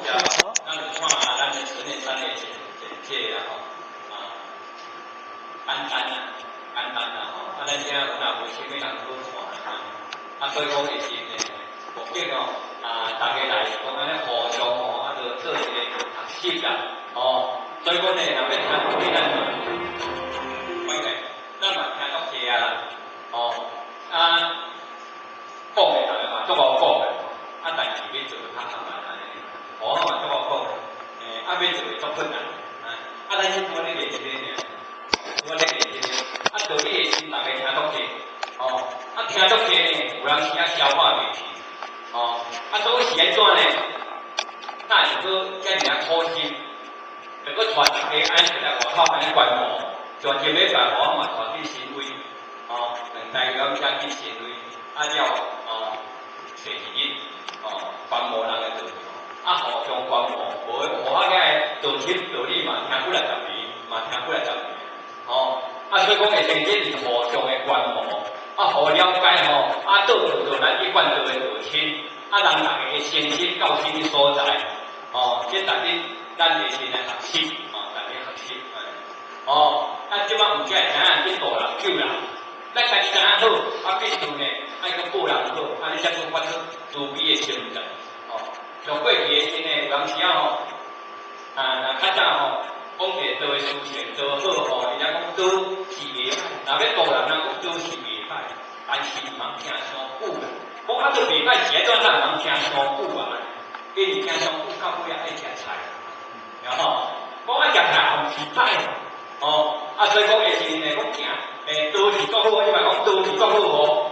咱就看咱的室内产业简介啦吼，简单啦吼，咱遮有哪无啥物人好看所以讲会是呢，目的大家来是讲安尼互相就做一个学习啦，所以讲呢，若要听到你咱嘛，反正咱嘛听足济啊啦，讲的大家嘛足好讲的，但是要做较难安尼，嘛足好讲，要做足困难，咱是我咧练习咧，我咧练习咧，道理的心大家听足济，听足济呢，有人时啊消化袂去，所以是安怎呢？那是说遮尔啊苦心，着搁传大家安出来外口安尼观摩，全天要办好嘛传去神威，大家讲去神威，了星期日，观摩人个道理，互相观摩，无个道理嘛听几来十年，嘛听几来十年，所以讲会先建立互相的观摩，互了解倒就咱一贯做的道亲，让大家的先心到什么所在，这逐日咱的先来学习，大家学习，即摆有遮知影去大人救人，咱家己知影好，必须呢爱个顾人好，安尼才做发出慈悲的心态，像过去的时呢，有当时较早讲个做事情做好人家讲做是袂歹，若要大人有做是袂歹，但是毋通听伤久啦。讲做袂歹是安怎咱毋通听伤久啊？因为听伤久到尾爱食菜，然后讲食菜毋是歹，所以讲的是呢，讲听，都是做好，因为讲都是做好无，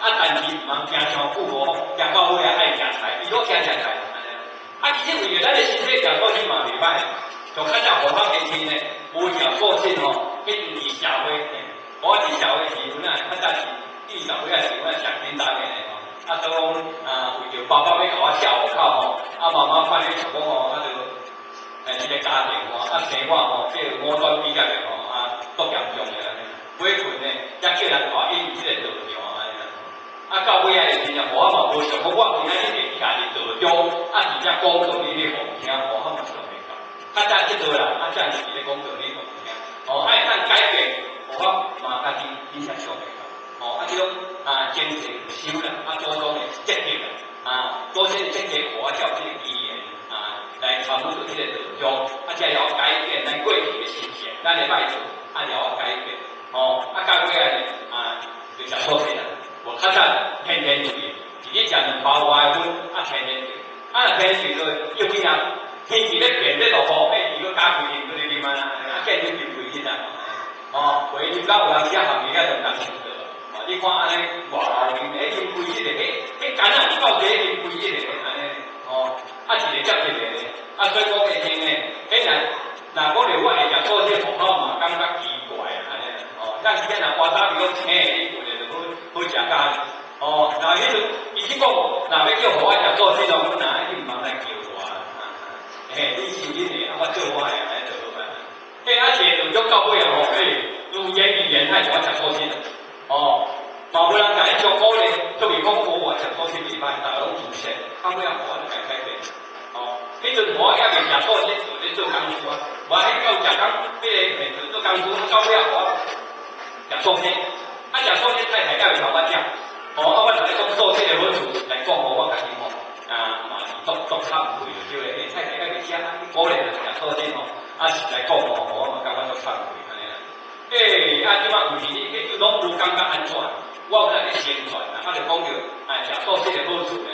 但是毋通听伤久无，食到尾爱食菜，伊果听食菜，其实为着咱的身体条件嘛袂歹。就较早互我年轻呢，无条个性迄阵是社会，我伫社会时阵较早是至少尾也是我上简单的所以讲为着爸爸要甲我孝口妈妈看你想讲就一个家庭生我这个五段比较的足严重的尾群呢，才叫人带引这个道场到尾啊是真正我嘛无想讲我今仔日家己道中真正讲道理你互听，我嘛想。较早即做啦，这样是咧讲道理互听，爱咱改变，我嘛家己真正想袂到，即种坚持不休啦，祖宗的积极啦，祖先的积极，我照这个语言来传播这个道中，才了改变咱过去的习性，咱的歹做，了改变，到尾就食错些啦，我较早天天注意，一日食2包外的粉，天天注意，天天注意又变啊。天气咧变咧落雨，如果加几年，你点啊？见你变几日啊？回去到有当时行业就唔敢想到，你看安尼外头面，变几日个，干啊到底变几日个安尼，一个接一个，所以讲嘅天呢，若讲着我会食做这户口嘛，感觉奇怪安尼，但是若我打比如请你过来就好食咖，迄阵伊去讲，若要叫我食做这种，我一定唔通来叫我。你是恁的，我做我的，安尼就好办。一个就到尾如言语言，爱我食错心嘛无人甲你相鼓励，特别讲我食错心袂歹，大家拢自信，到尾我就改变。迄阵我也未食错心，就咧做工夫我迄到食工，就做工夫，到尾我食错心，食错心太太也袂同我食，我就咧讲做这个好处来讲我家己嘛是足惭愧就对咧，太太个食，鼓励就食错心实在讲我嘛感觉足惭愧安尼啦。即摆有时你拢无感觉安怎？我有在咧宣传就讲着食错心的好处咧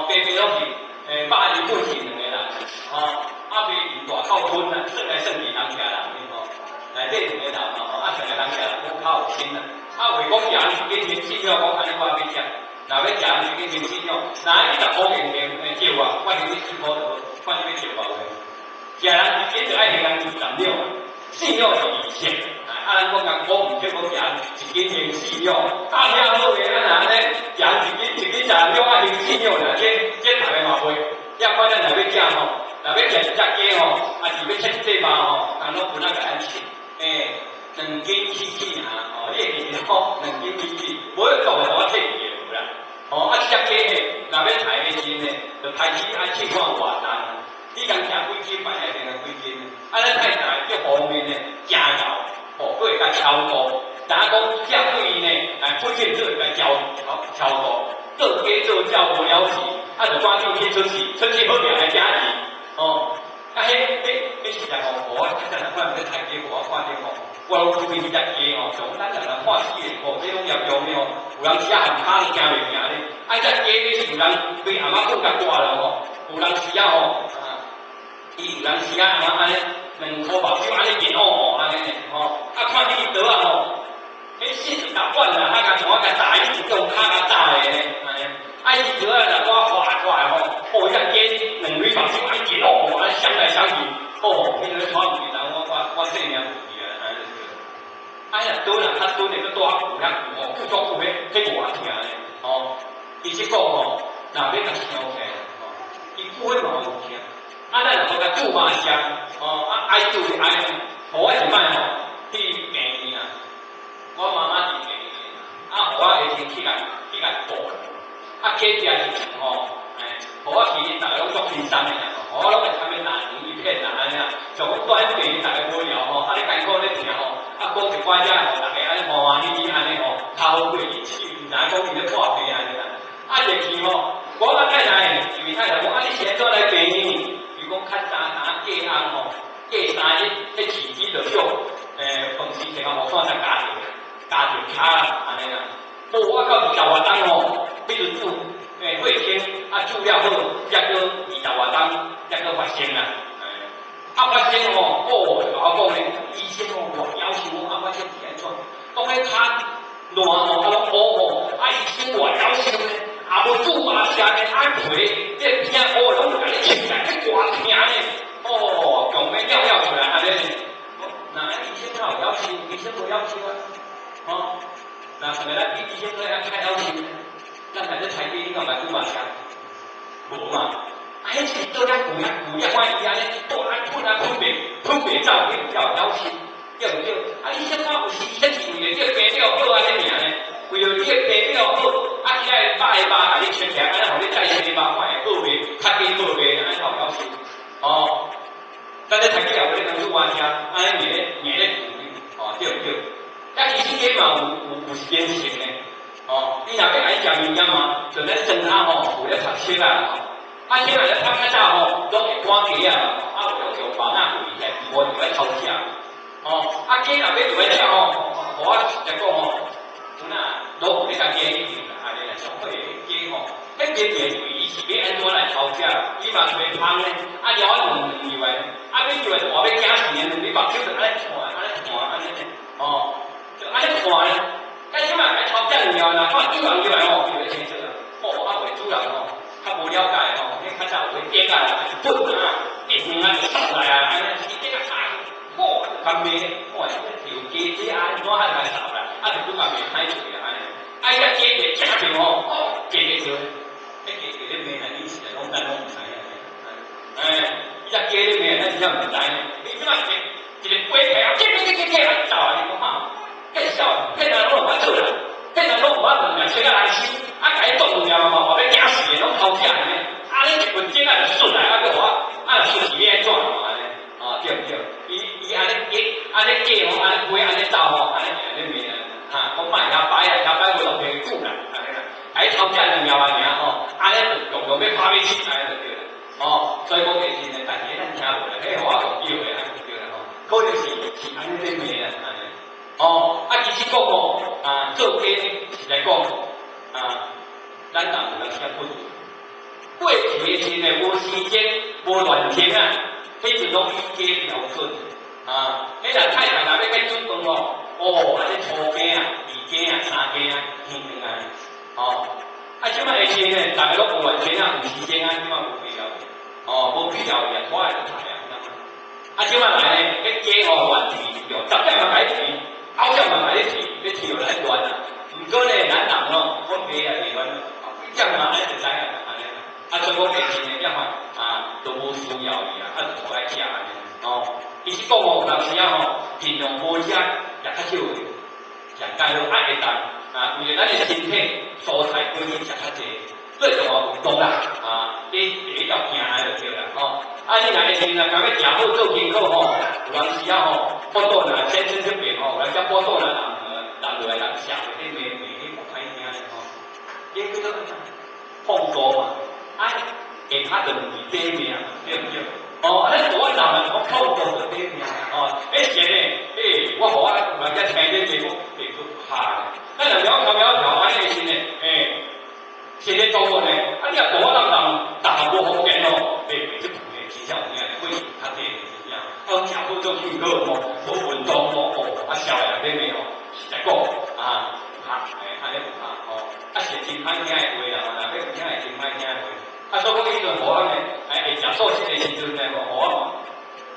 平平拢是百二本是两个人袂用大口吞算来算去人吃人内底两个人两个人吃人好较有心为讲人已经信了，讲安尼我要食。若要食你去信用，若你10块钱借我就你10块就看你要借我食人之间就爱互人20两信用是以前，咱讲我唔叫讲人一斤信用，大家好嘅，安尼人一斤20两爱互信用啦，这大家嘛会，反正若要食若要食一只鸡是要切这嘛人拢不那个安切，2斤起起你会记得2斤起起，无讲的我切伊。一只鸡呢，若要杀的时呢，就开始切看外你讲食几斤饭来定几斤，啊，咱太大叫方面呢加油，哦，佫会甲超过，但讲正对伊呢，本身就会甲超过，做鸡做鸟无了事，啊，就赶紧去出事，出事好命来家己，哦，啊，迄实在吼，我真系看唔到太鸡，我看到吼。我老厝边迄只鸡吼，像咱人看死的吼，这种业用的吼，有人吃含卡都惊袂惊咧。啊，只鸡你是有人对阿妈骨甲挂了吼，有人吃啊吼，伊有人吃啊安尼2箍目睭安尼热哦安尼吼，啊看你倒啊吼，迄40管啦，啊甲我甲炸，伊用卡甲炸的咧，安尼。啊伊倒啊啦，我滑出来吼，哦，只鸡2蕊目睭安尼热哦，安尼想来想去，哦，迄个喘唔住，我这样。哎呀，倒啦，较倒那个大骨啦，哦，骨足骨迄外疼咧，哦，伊即个吼，若要甲烧起来，哦，伊骨迄嘛有疼，啊，咱若甲煮麻香，哦，啊，爱煮就爱，我一摆吼去病院啊，我妈妈伫病院啊，我下先去甲补，啊，计食是吼，我其实大家拢足轻松的我拢会参要拿一片拿安尼啊，像我短病大家无聊吼，啊，你艰苦咧听吼。啊，讲一寡只吼，大家安尼欢欢喜喜安尼吼，头过日子，毋知讲伊咧破病安尼啦。啊，入去吼，我甲太太，因为太太讲啊，你现在来病院，如讲较早鸡鸭吼，鸡三日，迄饲鸡着少，饭时成啊无算才加着卡啦，安尼啦。我到20外钟吼，迄阵煮，血清啊煮了好，才过20外钟，才过发生啦。啊，发生吼，哦，就甲我讲咧，医生吼，要求我啊，我先检查，讲咧他烂吼，啊拢乌吼，啊医生我要求咧，啊无煮麻食咧，安皮，这听哦，拢就甲你切来，这偌疼咧，哦，强要了出来安尼，那医生他有要求，医生无要求啊，哦，那是咪咱医生对咱太要求咧？咱在这台边应该买煮麻食，无嘛？迄是倒遐旧看伊安尼，倒来喷袂走，你有要求，对不对？啊，医生看有时医生是为了这病了好安尼尔呢，为了这病了好，啊，伊来把甲你切起来，安尼互你再切吧，看会好袂，较紧好袂，安尼有要求。哦，咱咧读起来，我咧讲做麻食，安尼硬咧哦，对不对？啊，医生起码有坚持呢，哦，你若要爱食营养嘛，就咱生下吼，有咧读书啦。啊，现在咧，他较早吼，拢会赶鸡啊，啊，有用包那贵起，我就爱偷食。哦，啊，鸡若要就要吃吼，我实在讲吼，有哪老你甲鸡去啦，安尼啦，上好嘅鸡吼，迄鸡袂贵，伊是要安怎来偷食？伊嘛袂芳咧，啊，了2以外，啊，你以为我要惊死呢？你目睭就安尼看，哦，就安尼看咧。但即摆来偷食了啦，看2万以外吼，就要清楚啦，哦，啊，袂主人吼。较无了解吼，迄较早会点啊，本啊，一年啊就收来啊，安尼一点啊菜，哦，干咩？哦，条鸡子啊，怎还来收啦？啊，就拄干咩歹做啊，安尼。啊，伊个鸡个正着吼，哦，鸡个做，迄鸡个咧卖啊，以前拢咱拢唔知啊，伊只鸡咧卖，咱真正唔知。你即摆一个鸡腿啊，鸡啊，走啊，你讲哈，更笑，骗人拢唔捌做啦，骗人拢唔捌问，切个来吃。啊，甲伊冻了嘛，我要惊死的，拢偷食呢。啊，你一份钱啊就顺来，啊个我，啊顺是要安怎嘛安尼？啊对不对？伊安尼鸡吼，安尼飞安尼走吼，安尼面啊，我卖遐摆有落地久啦，安尼啦。甲伊偷食2秒啊尔吼，安尼用要拍要起来就对啦。哦，所以我其实呢，但是咱听无咧，迄互我讲叫的，安尼对啦吼。可能是安尼咧面啊，安尼。哦，啊其实讲吼，啊做鸡是来讲。啊，咱人有较不如，过去时呢无时间无乱停啊，迄阵拢以鸡标准啊，迄若太太若要去煮饭哦，哦，安尼粗鸡啊、2鸡啊、3鸡啊、天天啊，哦，啊，即摆时呢，大家拢无乱停啊，有时间啊，即摆无必要，哦，无必要也拖来就来啊，啊，即摆来呢，迄鸡哦乱提着，早点嘛来提，后点嘛来提，要提就来乱啊。毋过呢，咱人咯，我袂啊袂阮，这样嘛，安尼就知啊，安尼啊，所以我平时呢，这款啊都无需要伊啊，啊就出来食安尼，哦，伊是讲哦，有当时啊吼，尽量好食，也较少的，食介好爱会当啊，为了咱的身体蔬菜果子食较济，最重要运动啦，啊，你第一要行就对啦，吼，啊你若会是若讲要食好做健康吼，有人时啊吼，报道若先生这边吼，有人只报道若人落来人写的迄个不歹听的吼，伊叫做放歌嘛，下骹就唔是短命，对不对？哦，我老人讲放歌就短命哦，是呢，我互人家听这节目会去怕的，咱若苗条安尼是呢，是咧做呢，你若大人大无方便哦，袂去碰的，至少有影会较低一样，食好做健康哦，无运动哦，烧的内底哦，实在讲安尼有怕哦，是真歹听的话啦，若要听的真歹听的话，所以讲迄阵互人呢，会食素食的时阵呢，互我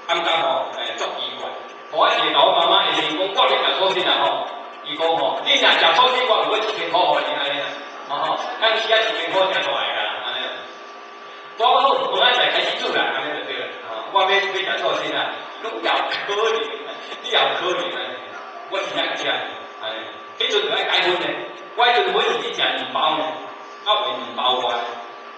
感觉吼，足奇怪，互我是甲我妈妈会是讲，我咧食素食啦吼，伊讲吼，你若食素食，我有要1,000块互你安尼啦，咱时啊1,000块食出来啦，安尼。我好，我仔开始煮啦，安尼就对了，我要食素食啦，拢要可怜，你要可怜安尼，我是爱食，安尼，迄阵就爱解分咧。我迄阵每日去食2包呢，为2包外。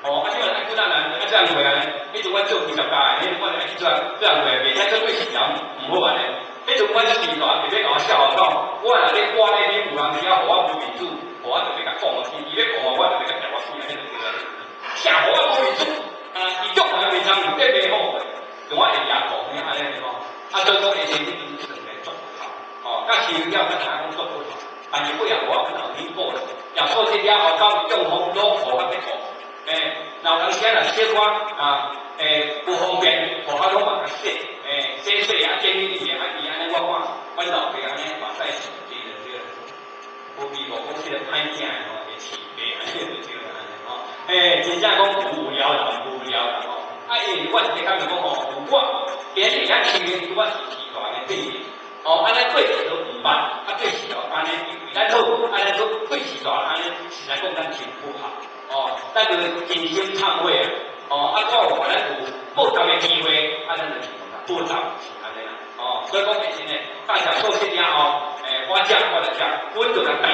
即个爱几多人？这样回来，迄阵我做20家的，我来去做这样回，袂使做对时间唔好安尼。迄阵我时大，特别甲我笑讲，我若咧挂咧，你有人时啊，互我无面子，互我特别甲讲，伊咧讲我特别甲食我死安尼就对了。写互我无面子，伊足人袂当有咧袂好，就我会也讲安尼吼。所以讲以前你做咧做不好，甲饲料甲啥讲做不好，但是尾啊我不能听过了，也说这了后到用风都互我咧讲。老人家若小可不方便，互我拢嘛洗，洗建议伊安尼我老爸安尼嘛在手机的这个，无比讲这个歹听的吼，会饲白安尼就对了安尼真正讲无聊啦吼，我是感觉讲吼，我今日遐饲的我是饲大的对，安尼对事都唔捌，对事哦安尼咱好，安尼都对事大安尼，实在讲咱真不好。咱就真心忏悔我有咱有报答的机会，咱就报答安尼啦。所以讲其实呢，大家做事了后，我就食，阮就甲等，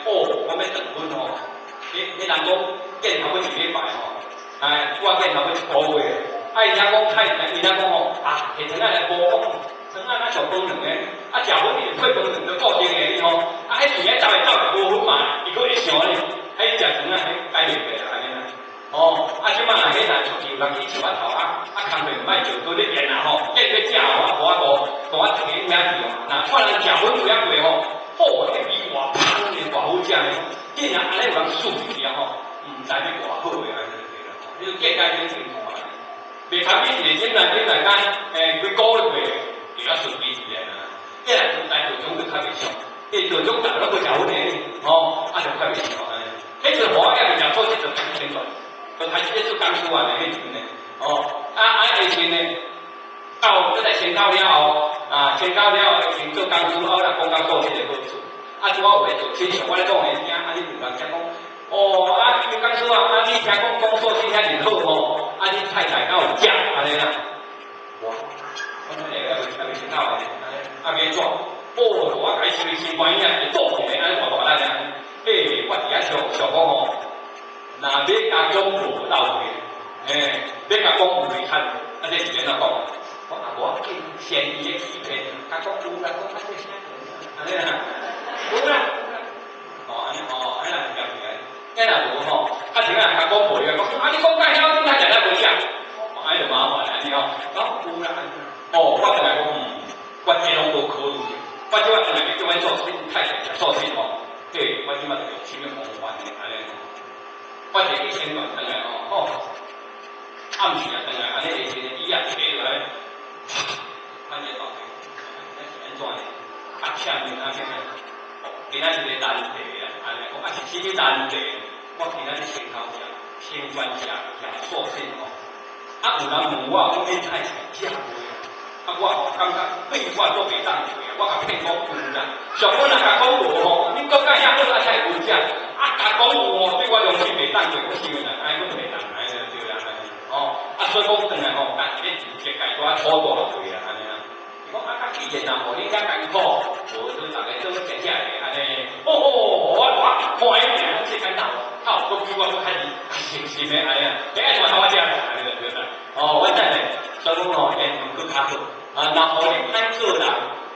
我要等阮吼。你人讲见头要1礼拜我见头要1个月。伊听讲太，伊听讲吼，下阵来无讲，阵咱上饭两个，食饭伊配饭两个固定的哩吼，迄时走来无分嘛，伊佫会想哩。迄食肠改袂过啦，安尼啦。即摆若迄人出去有人去吃骨头空袂歹就多咧练啦吼，练要食我一个遐去若看人食粉有遐过吼，好个比偌芳的偌好食的，竟然安尼有人输去吼，毋知要偌好个安尼就对啦。你就见解点情况啦，袂堪比一个简单几个月就要顺便一点啦。既然在道中就较袂俗，道中大家都食粉的，就较袂俗安尼。迄阵我也是食素食就很清楚，就开始咧做工书啊，迄阵呢，下阵呢，到在先到了后，先到了后先做工书，后来讲到素食的好处，即我有做亲像我咧讲诶，听你有人讲，做工书你听讲素食遐尔好吼，你太太敢有食安尼啦？我未先到诶，安怎？我开始新观念，会做起来，安尼大咱讲。我伫遐想讲吼，若要甲讲无到位，要甲讲有遗憾，这是安怎讲？我见嫌伊的欺骗，甲讲有啦，讲这啥？安尼啦，有啦，安尼啦，了解。若无吼，像甲讲无呀，讲你讲介晓，你还食得无食？安尼就麻烦啦，你讲有啦，我就来讲，我这拢无考虑，我即摆就来叫阮做太太食素食吼。对，我即摆就用新的方法安尼，我就去先转转来暗时转来，安尼就是伊下来，安尼倒，安怎呢？忝面怎？今仔是个难题安尼讲是什么难题？我今仔是先头食，先转食素食有人问我，讲你太太食袂我感觉对我都袂当做我甲骗讲有啦。上尾若甲讲无吼，你讲甲遐好才会有食。甲讲有对我用心袂当做，我是啦，阮袂当安尼对啦，所以讲转来吼，咱直接家大土大对啦，安尼啦。讲既然互你遐艰苦，无就大家做食食的安尼。我看伊俩世间都比我较认真的安尼啊，爱怎头我食安尼就对啦。阮在吼，现场佫较好，然后你歹做人，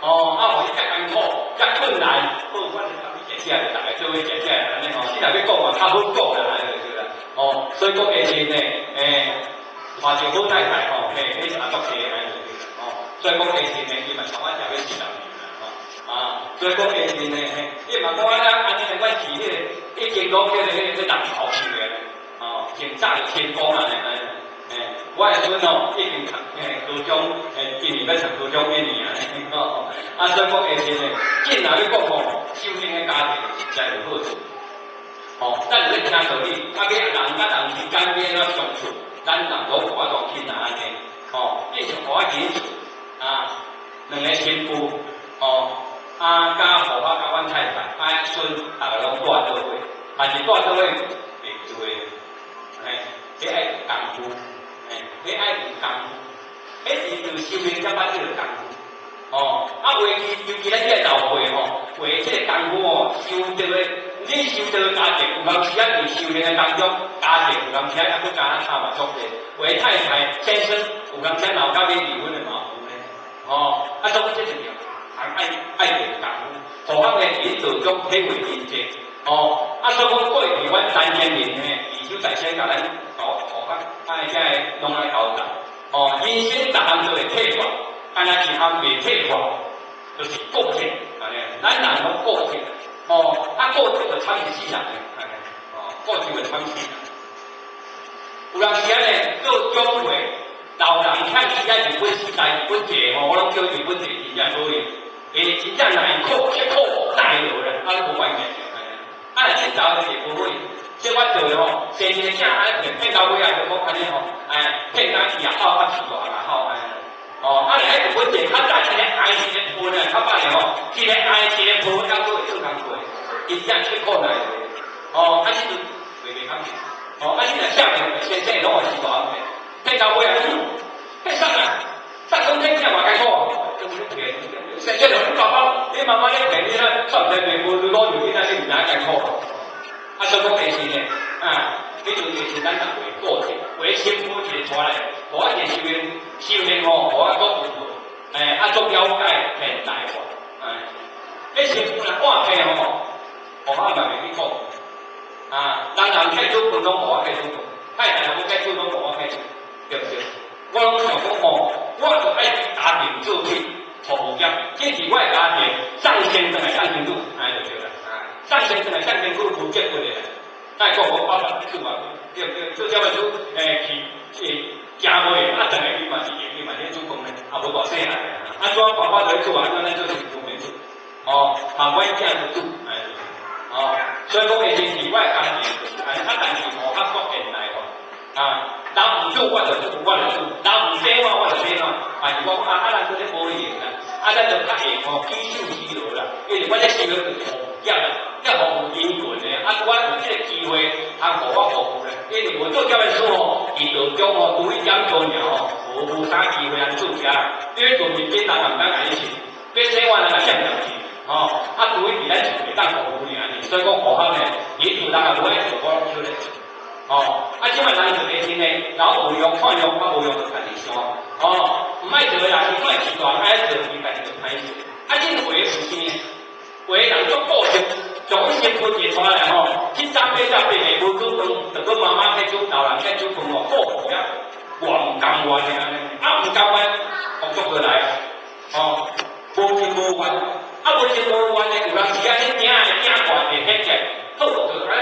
互你较艰苦、较困难，好，我就甲你解释，大家做伙解释，安尼吼，你若要讲嘛，较好讲啦，安尼就对啦。所以讲下先呢，换一个好太太吼，你是阿足济安尼就对啦。所以讲下先呢，伊嘛同我食要40年啦，所以讲下先呢，你嘛讲安尼的，我是迄个已经讲迄个人头去的，前早就天光啊，我的孙已经读高中，今年要上高中1年啊，所以讲下先呢，既然你讲修行的家庭实在有好处，咱就要听道理，要人甲人之间要相处，咱人都互我讲起安尼，继续互我记住两个媳妇，加互我甲阮太太，孙大家拢住倒位，但是住倒位袂住的，你爱有功夫，你爱有功夫，迄是就修行才捌这个功夫，尤其咱这个老辈为这个功夫修到的，你修到的家庭，有当时在修行的当中，家庭有当时也佫加差嘛足济，为太太先生有当时闹到要离婚的嘛有呢，所以这是爱有功夫，互咱的引导中体会真济，所以讲过去阮3千年呢，二手在先甲咱互咱遮个拢来交代，人生逐项都会体化，但是一项未体化，就是个性，咱人拢个性，个性就参是死人的，个性就参死人。有当时呢，做长辈，老人看时仔日本时代日本节我拢叫日本节真正可以。真正难苦，吃苦耐劳咧，你无关系。来凊早就是不会，即我做的生意正骗到尾啊，就讲安尼骗到去也好，是大也好你喺日本店较早一个爱一个分啊，较摆一个爱一个分，要做会做工过，真正吃苦耐劳。你就袂肯去，你若下面先生拢是大骗，骗到尾啊，骗啥啊？啥讲骗正话艰苦，就不骗。现在你爸爸，你妈妈咧骗你咧，上天袂无你攞条件啊，你唔哪艰苦？所以讲第四呢，你就就是咱人为个体，为幸福一个出来，互我一个修行互我做有道，做了解现代化，你幸福若换起互我嘛袂去讲，人客主分拢互我客主做，太太人客主拢互我客主，对不对？我拢想讲我就爱家庭做起。服务业，这是我的家庭上先生的上天主，就对啦。上先生的上天主负责过来，再讲我爸爸做嘛，对不对？做这本书，去家会，整个伊嘛是伊嘛咧做工的，无偌细汉的，怎爸爸在做咱做是做免做，行阮囝去做，所以讲的是我的家庭，但是无较国现代化，人唔做我就做，我就做，人唔生我就生但是讲咱做咧无用啦，咱就较会起手起落啦，因为我咧修就是服务业啦，要服务因缘的，我有这个机会，互我服务咧，因为我做这本书伊就中除一点多年无啥机会做遮，因为做面简单人家爱钱，别生活人家想着钱，除以咱厝会当服务尔，所以讲互咱呢，引导人也无爱做，我拢做咧。即摆人做的真诶，然后有用看用，无用就家己想。唔爱做啦，唔爱做大，爱做伊家己就歹做。这个为是啥？为人做个性，从先分解出来去三杯下杯下无煮饭，就跟妈妈去煮，老人去煮饭好呀，我唔甘愿的安尼，唔甘愿，工作过来无情无愿，无情无愿的，有人时你惊怪会起起。好，就大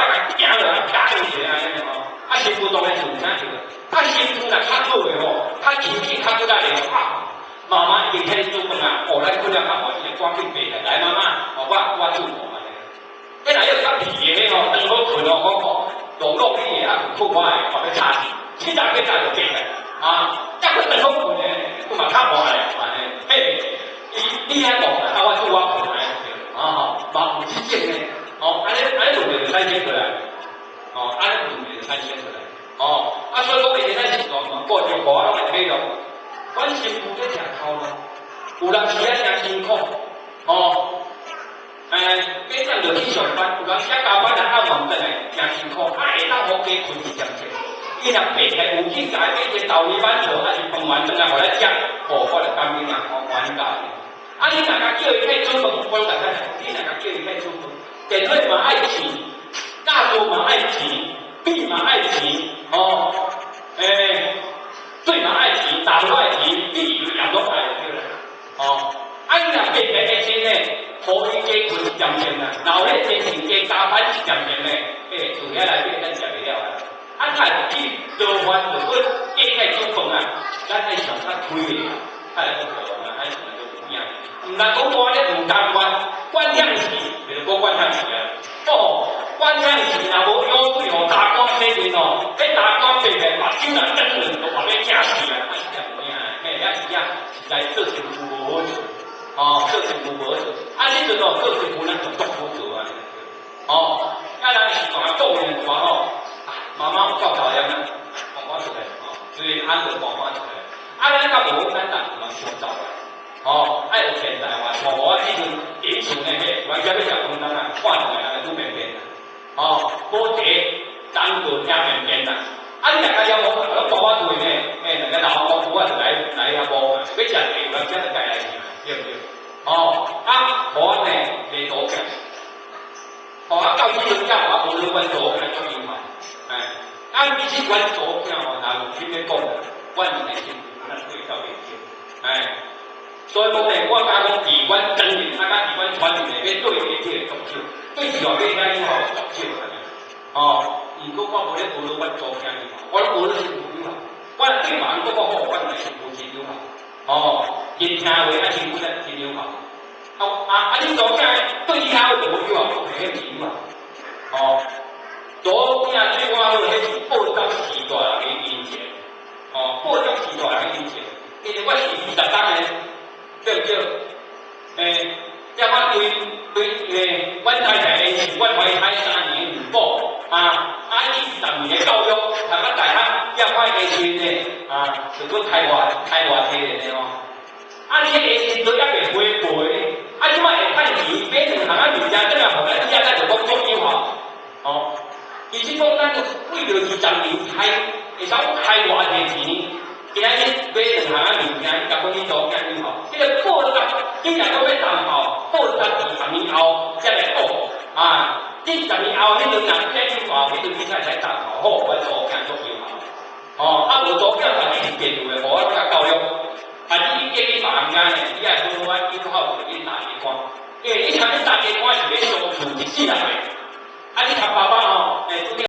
家惊落来，加起来安尼媳妇当然就唔啥做，媳妇若较好的较气气较过来的妈妈已经开始做饭啊，咱困了较好，伊就赶紧爬起来，妈妈，我做饭安尼。你若要较皮的当好困我落雨也困我的，要插钱，现在就爬起来再去当好困的，嘛较慢的安尼。你遐讲我做我困安嘛唔是正的。安尼路就产生出来，安尼路就产生出来，所以讲现在是过去互我拢会体谅，阮媳妇咧吃头路，有人时真辛苦，每天就去上班，有人时加班暗忙转来真辛苦，会当好加困一点钱，伊若爬起有去改变一豆泥板做，还是饭完转来互咱食，哦，我就甘愿啊，原价。啊，你若甲叫伊去煮饭，我大家你若甲叫伊去煮饭，电费嘛爱钱，价格嘛爱钱，米嘛爱钱，哦，水嘛爱钱，茶都爱钱，米就盐拢爱对啦，哦，啊，你若白白的钱呢，互伊加困咸咸啦，然后咧真是加加班咸咸咧，厝遐内底咱食袂了啊。啊，咱去做饭就要加起煮饭啊，咱爱上较推的，爱来做饭啊，爱上来做物件。唔通讲我咧唔甘管向时，就是讲管向时啊。哦，管向时若无油水哦，大光洗面哦，迄大光白白目睭啊，真软都话要惊死啊！哎呀，有影，嘿，遐是啊，实在做媳妇无好做，哦，做媳妇无好做。啊，迄阵哦，做媳妇咱就足好做啊。哦，啊，咱是大做人话吼，妈妈有教导样啊，讲出来哦，就是按着讲出来。啊，咱甲无咱人嘛相走啦。哦，爱有现代化，像我即阵顶厝呢，迄完全要食饭当啊，看起来煮面面啦。哦，好茶，当做听面面啦。啊，你若家要无，我爸爸对呢，两个老公婆就来遐无嘛，要食茶，我只个家来吃，对不对？哦，啊，我呢袂多吃，哦，啊，到时阵了，我无去阮做开做银行，啊，比起阮做囝哦，若有听咧讲，阮是辛苦，咱对较袂少，所以讲呢，我甲讲伫阮真人，啊，甲伫阮传人呢，要对迄个足少，对是话要听以后足少安尼。哦，毋过我无咧学阮做听以后，我咧学咧辛苦以后，我对别人讲好，我是辛苦真有效。哦，因听话啊，辛苦真有效。你做听对以后就无有效，迄是有效。哦，做听对我好，迄是报答时代人的金钱。哦，报答时代人的金钱，因为我是20当的。对不对？要我对阮太太的是，阮怀胎3年唔保，20年的教育，读到大学，要我的时呢，就搁开外地的哦。你迄时都还袂回赔，即摆会趁钱买2项物件，等下互咱食，咱就讲足有效。哦，其实讲咱为着20年会使开外地钱。今仔日买2项物件，你甲讲你做囝有效，迄个报答，你若讲要当后，报答20年后才来报。20年后，迄阵若囝有效，迄阵你才会当后好，我做囝足有效。无做囝嘛，你是电路的，无我甲教育。你建议别人家呢，你爱讲我有效就你打机关，因为你若要打机关是要上厝一世人的。你读爸爸吼，拄则